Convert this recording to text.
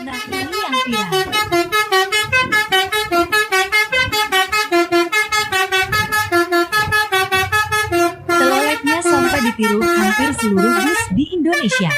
Nah, ini yang viral. Selewetnya sampai ditiru hampir seluruh bus di Indonesia.